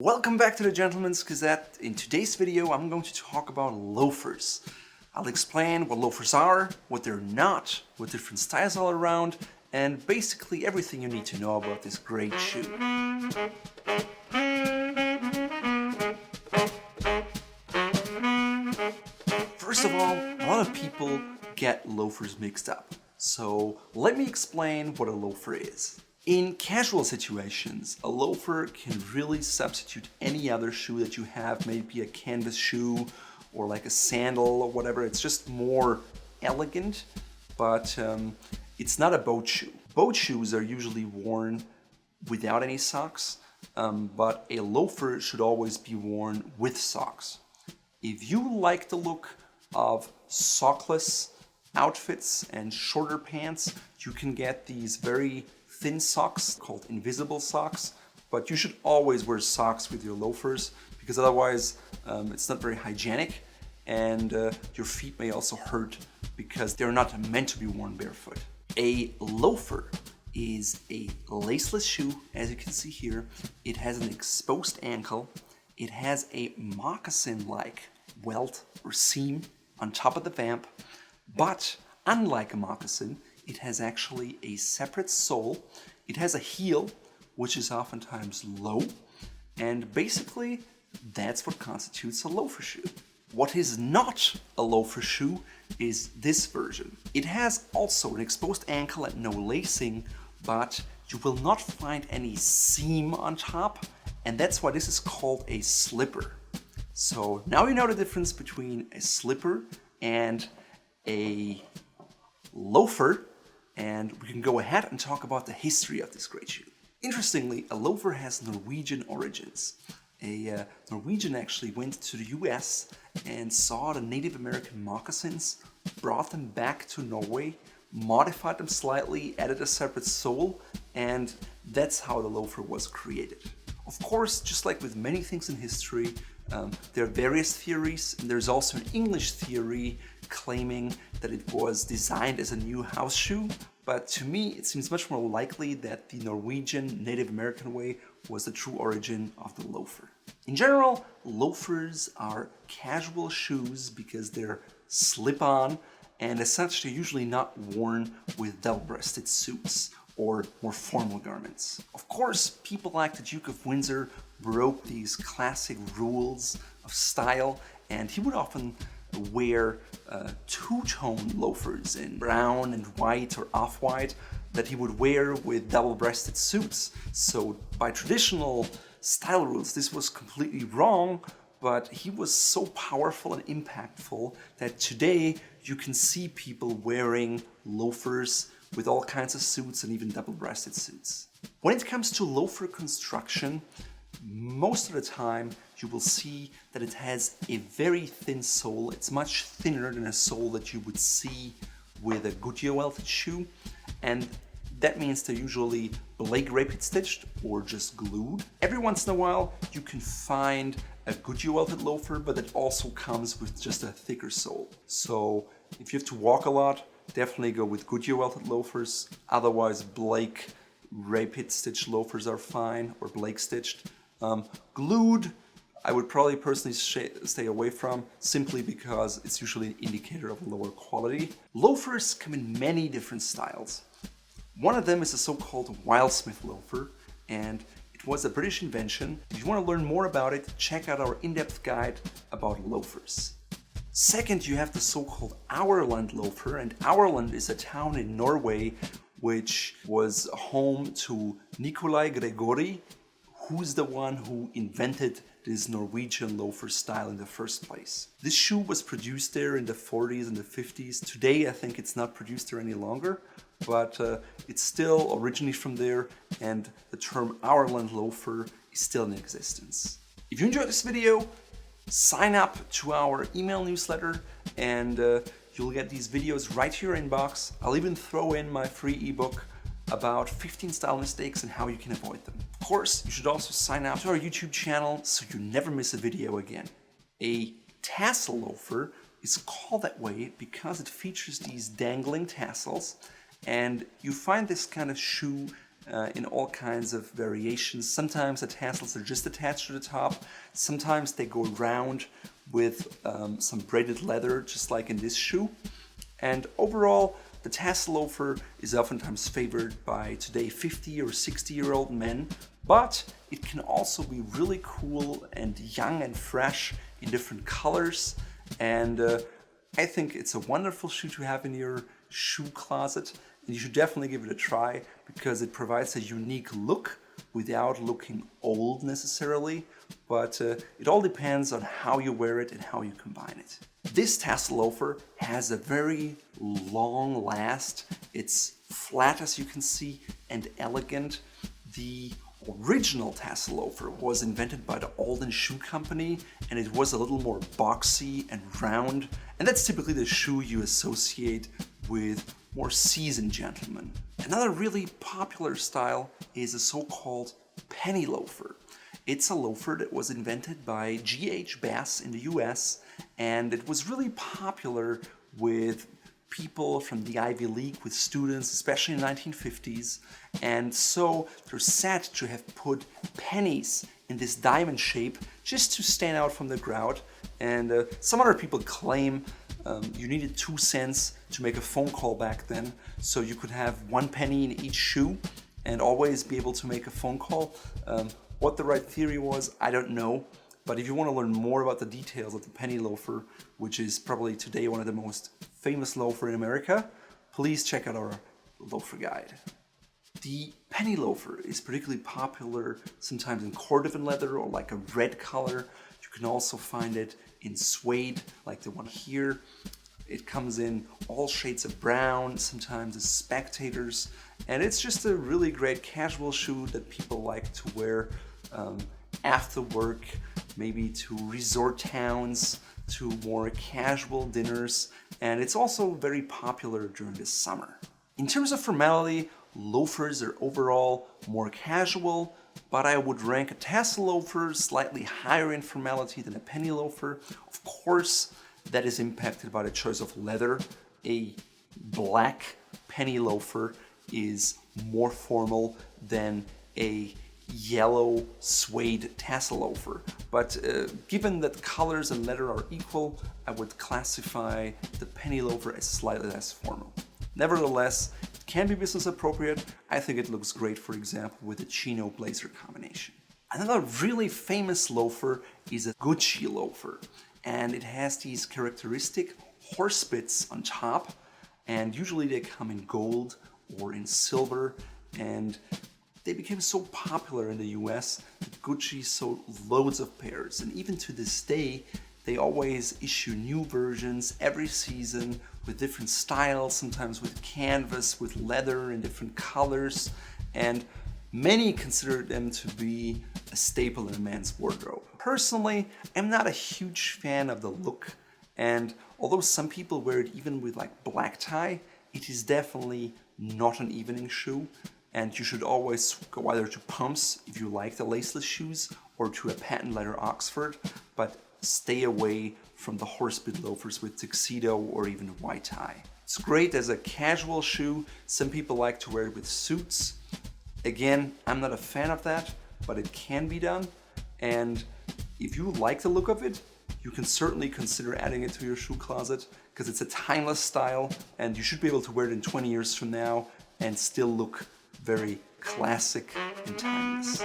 Welcome back to the Gentleman's Gazette. In today's video I'm going to talk about loafers. I'll explain what loafers are, what they're not, what different styles are around, and basically everything you need to know about this great shoe. First of all, a lot of people get loafers mixed up. So let me explain what a loafer is. In casual situations, a loafer can really substitute any other shoe that you have, maybe a canvas shoe or like a sandal or whatever. It's just more elegant, but it's not a boat shoe. Boat shoes are usually worn without any socks, but a loafer should always be worn with socks. If you like the look of sockless outfits and shorter pants, you can get these very thin socks called invisible socks, but you should always wear socks with your loafers because otherwise it's not very hygienic, and your feet may also hurt because they're not meant to be worn barefoot. A loafer is a laceless shoe, as you can see here. It has an exposed ankle. It has a moccasin-like welt or seam on top of the vamp, but unlike a moccasin, it has actually a separate sole. It has a heel, which is oftentimes low, and basically that's what constitutes a loafer shoe. What is not a loafer shoe is this version. It has also an exposed ankle and no lacing, but you will not find any seam on top, and that's why this is called a slipper. So now you know the difference between a slipper and a loafer, and we can go ahead and talk about the history of this great shoe. Interestingly, a loafer has Norwegian origins. A Norwegian actually went to the US and saw the Native American moccasins, brought them back to Norway, modified them slightly, added a separate sole, and that's how the loafer was created. Of course, just like with many things in history, there are various theories, and there's also an English theory claiming that it was designed as a new house shoe, but to me it seems much more likely that the Norwegian Native American way was the true origin of the loafer. In general, loafers are casual shoes because they're slip-on, and as such they're usually not worn with double-breasted suits or more formal garments. Of course, people like the Duke of Windsor broke these classic rules of style, and he would often wear two-tone loafers in brown and white or off-white that he would wear with double-breasted suits. So by traditional style rules, this was completely wrong, but he was so powerful and impactful that today you can see people wearing loafers with all kinds of suits and even double-breasted suits. When it comes to loafer construction, most of the time you will see that it has a very thin sole. It's much thinner than a sole that you would see with a Goodyear welted shoe, and that means they're usually Blake rapid stitched or just glued. Every once in a while you can find a Goodyear welted loafer, but it also comes with just a thicker sole. So if you have to walk a lot, definitely go with Goodyear welted loafers. Otherwise, Blake rapid stitched loafers are fine, or Blake stitched. Glued, I would probably personally stay away from, simply because it's usually an indicator of lower quality. Loafers come in many different styles. One of them is a so-called Wildsmith loafer, and it was a British invention. If you want to learn more about it, check out our in-depth guide about loafers. Second, you have the so-called Aurland Loafer, and Aurland is a town in Norway which was home to Nicoli Gregori, who's the one who invented this Norwegian loafer style in the first place. This shoe was produced there in the 40s and the 50s. Today I think it's not produced there any longer, but it's still originally from there, and the term Aurland Loafer is still in existence. If you enjoyed this video, sign up to our email newsletter, and you'll get these videos right to your inbox. I'll even throw in my free ebook about 15 style mistakes and how you can avoid them. Of course, you should also sign up to our YouTube channel so you never miss a video again. A tassel loafer is called that way because it features these dangling tassels, and you find this kind of shoe in all kinds of variations. Sometimes the tassels are just attached to the top. Sometimes they go round with some braided leather, just like in this shoe. And overall, the Tassel Loafer is oftentimes favored by today 50 or 60-year-old men, but it can also be really cool and young and fresh in different colors. And I think it's a wonderful shoe to have in your shoe closet. And you should definitely give it a try because it provides a unique look without looking old necessarily. But it all depends on how you wear it and how you combine it. This Tassel Loafer has a very long last. It's flat, as you can see, and elegant. The original Tassel Loafer was invented by the Alden shoe company, and it was a little more boxy and round. And that's typically the shoe you associate with more seasoned gentlemen. Another really popular style is a so-called Penny Loafer. It's a loafer that was invented by G.H. Bass in the US, and it was really popular with people from the Ivy League, with students, especially in the 1950s. And so they're said to have put pennies in this diamond shape just to stand out from the crowd. And some other people claim you needed 2 cents to make a phone call back then, so you could have 1 penny in each shoe and always be able to make a phone call. What the right theory was, I don't know. But if you want to learn more about the details of the Penny Loafer, which is probably today one of the most famous loafer in America, please check out our loafer guide. The Penny Loafer is particularly popular sometimes in cordovan leather or like a red color. You can also find it in suede, like the one here. It comes in all shades of brown, sometimes as spectators, and it's just a really great casual shoe that people like to wear after work, maybe to resort towns, to more casual dinners, and it's also very popular during the summer. In terms of formality, loafers are overall more casual, but I would rank a Tassel Loafer slightly higher in formality than a Penny Loafer. Of course, that is impacted by the choice of leather. A black Penny Loafer is more formal than a yellow suede Tassel Loafer. But given that colors and leather are equal, I would classify the Penny Loafer as slightly less formal. Nevertheless, it can be business appropriate. I think it looks great, for example, with a chino blazer combination. Another really famous loafer is a Gucci loafer, and it has these characteristic horsebits on top, and usually they come in gold or in silver, and they became so popular in the US that Gucci sold loads of pairs, and even to this day they always issue new versions every season with different styles, sometimes with canvas, with leather in different colors, and many consider them to be a staple in a man's wardrobe. Personally, I'm not a huge fan of the look, and although some people wear it even with like black tie, it is definitely not an evening shoe. And you should always go either to pumps if you like the laceless shoes or to a patent leather Oxford, but stay away from the Horsebit loafers with tuxedo or even white tie. It's great as a casual shoe. Some people like to wear it with suits. Again, I'm not a fan of that, but it can be done. And if you like the look of it, you can certainly consider adding it to your shoe closet because it's a timeless style and you should be able to wear it in 20 years from now and still look very classic and timeless.